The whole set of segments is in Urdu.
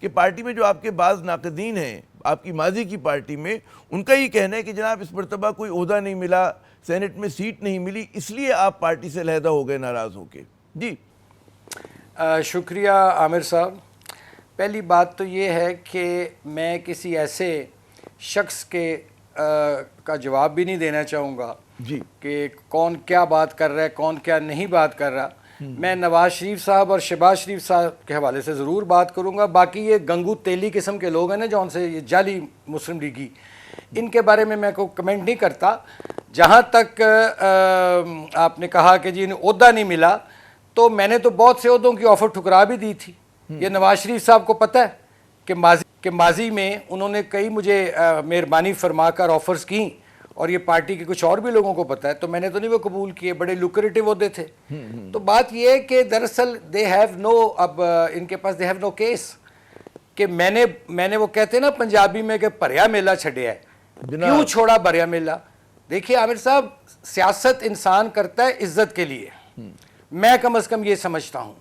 کہ پارٹی میں جو آپ کے بعض ناقدین ہیں آپ کی ماضی کی پارٹی میں، ان کا یہ کہنا ہے کہ جناب اس مرتبہ کوئی عہدہ نہیں ملا، سینٹ میں سیٹ نہیں ملی، اس لیے آپ پارٹی سے علیحدہ ہو گئے ناراض ہو کے. جی شکریہ عامر صاحب. پہلی بات تو یہ ہے کہ میں کسی ایسے شخص کا جواب بھی نہیں دینا چاہوں گا جی کہ کون کیا بات کر رہا ہے، کون کیا نہیں بات کر رہا. میں نواز شریف صاحب اور شہباز شریف صاحب کے حوالے سے ضرور بات کروں گا. باقی یہ گنگو تیلی قسم کے لوگ ہیں نا جون سے یہ جعلی مسلم لیگی، ان کے بارے میں کوئی کمنٹ نہیں کرتا. جہاں تک آپ نے کہا کہ جی انہیں عہدہ نہیں ملا، تو میں نے تو بہت سے عہدوں کی آفر ٹھکرا بھی دی تھی. یہ نواز شریف صاحب کو پتہ ہے کہ ماضی میں انہوں نے کئی مجھے مہربانی فرما کر آفرز کیں، اور یہ پارٹی کے کچھ اور بھی لوگوں کو پتہ ہے، تو میں نے تو نہیں وہ قبول کیے. بڑے لوکریٹو عہدے تھے. تو بات یہ ہے کہ دراصل اب ان کے پاس نو کیس کہ میں نے وہ کہتے ہیں نا پنجابی میں کہ بھریا میلہ چھڑیا ہے. کیوں چھوڑا بھریا میلہ؟ دیکھیے عامر صاحب، سیاست انسان کرتا ہے عزت کے لیے، میں کم از کم یہ سمجھتا ہوں.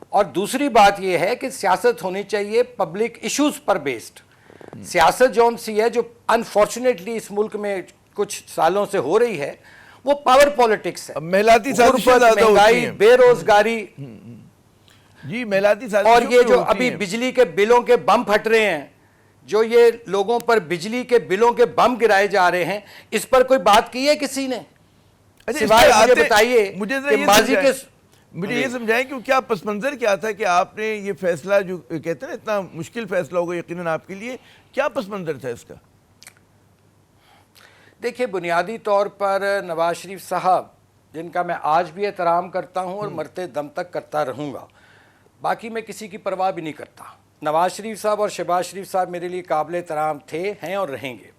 اور دوسری بات یہ ہے کہ سیاست ہونی چاہیے پبلک ایشوز پر بیسڈ. سیاست جون سی ہے جو انفارچونیٹلی اس ملک میں کچھ سالوں سے ہو رہی ہے، وہ پاور پالیٹکس ہے. میلاتی سازشیں زیادہ ہوتی مہنگائی، ہیں. بے روزگاری، جی میلاتی سازشوں اور یہ پہ جو ہوتی ابھی ہیں. بجلی کے بلوں کے بم پھٹ رہے ہیں، جو یہ لوگوں پر بجلی کے بلوں کے بم گرائے جا رہے ہیں، اس پر کوئی بات کی ہے کسی نے؟ سوائے مجھے بتائیے کہ ماضی کے مجھے یہ سمجھائیں کہ کیا پس منظر کیا تھا کہ آپ نے یہ فیصلہ جو کہتے ہیں نا اتنا مشکل فیصلہ ہوگا یقیناً آپ کے لیے، کیا پس منظر تھا اس کا؟ دیکھیں، بنیادی طور پر نواز شریف صاحب، جن کا میں آج بھی احترام کرتا ہوں اور مرتے دم تک کرتا رہوں گا، باقی میں کسی کی پرواہ بھی نہیں کرتا. نواز شریف صاحب اور شہباز شریف صاحب میرے لیے قابل احترام تھے، ہیں اور رہیں گے.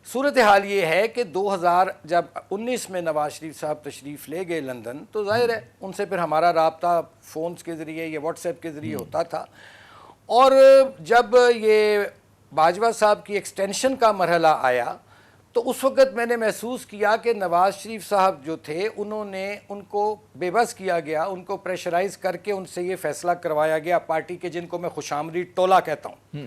صورتحال یہ ہے کہ 2019 میں نواز شریف صاحب تشریف لے گئے لندن، تو ظاہر ہے ان سے پھر ہمارا رابطہ فونز کے ذریعے یا واٹس ایپ کے ذریعے ہوتا تھا. اور جب یہ باجوہ صاحب کی ایکسٹینشن کا مرحلہ آیا، تو اس وقت میں نے محسوس کیا کہ نواز شریف صاحب جو تھے ان کو بے بس کیا گیا، ان کو پریشرائز کر کے ان سے یہ فیصلہ کروایا گیا، پارٹی کے جن کو میں خوش آمدید ٹولہ کہتا ہوں.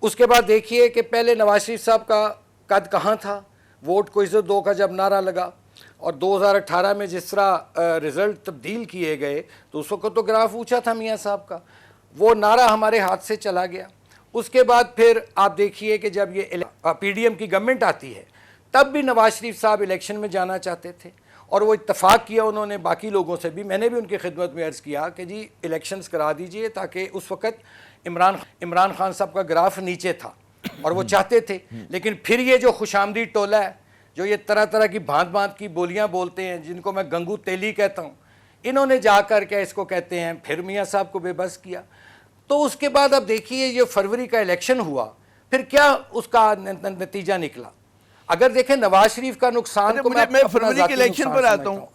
اس کے بعد دیکھیے کہ پہلے نواز شریف صاحب کا قد کہاں تھا، ووٹ کو عزت دو کا جب نعرہ لگا، اور 2018 میں جس طرح رزلٹ تبدیل کیے گئے، تو اس وقت تو گراف اونچا تھا میاں صاحب کا، وہ نعرہ ہمارے ہاتھ سے چلا گیا. اس کے بعد پھر آپ دیکھیے کہ جب یہ پی ڈی ایم کی گورنمنٹ آتی ہے، تب بھی نواز شریف صاحب الیکشن میں جانا چاہتے تھے، اور وہ اتفاق کیا انہوں نے باقی لوگوں سے بھی. میں نے بھی ان کی خدمت میں عرض کیا کہ جی الیکشنز کرا دیجئے، تاکہ اس وقت عمران خان صاحب کا گراف نیچے تھا اور وہ چاہتے تھے. لیکن پھر یہ جو خوش آمدید ٹولہ ہے، جو یہ طرح طرح کی بھانت بھانت کی بولیاں بولتے ہیں، جن کو میں گنگو تیلی کہتا ہوں، انہوں نے جا کر کیا اس کو کہتے ہیں پھر میاں صاحب کو بے بس کیا. تو اس کے بعد اب دیکھیے یہ فروری کا الیکشن ہوا، پھر کیا اس کا نتیجہ نکلا. اگر دیکھیں نواز شریف کا نقصان کو میں فروری کے الیکشن پر آتا ہوں.